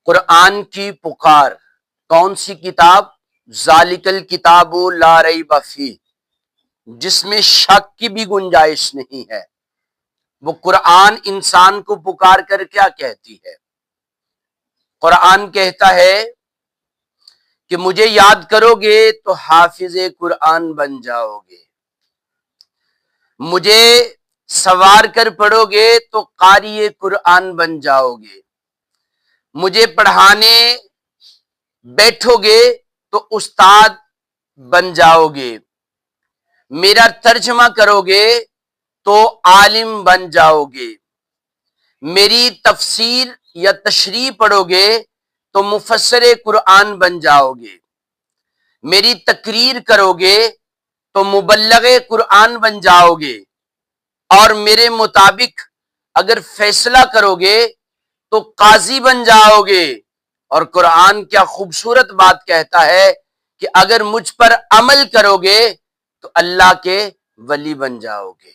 قرآن کی پکار، کون سی کتاب؟ ذالک الکتاب لا ریب فیہ، جس میں شک کی بھی گنجائش نہیں ہے۔ وہ قرآن انسان کو پکار کر کیا کہتی ہے؟ قرآن کہتا ہے کہ مجھے یاد کرو گے تو حافظ قرآن بن جاؤ گے، مجھے سوار کر پڑھو گے تو قاری قرآن بن جاؤ گے، مجھے پڑھانے بیٹھو گے تو استاد بن جاؤ گے، میرا ترجمہ کرو گے تو عالم بن جاؤ گے، میری تفسیر یا تشریح پڑھو گے تو مفسر قرآن بن جاؤ گے، میری تقریر کرو گے تو مبلغ قرآن بن جاؤ گے، اور میرے مطابق اگر فیصلہ کرو گے تو قاضی بن جاؤ گے۔ اور قرآن کیا خوبصورت بات کہتا ہے کہ اگر مجھ پر عمل کرو گے تو اللہ کے ولی بن جاؤ گے۔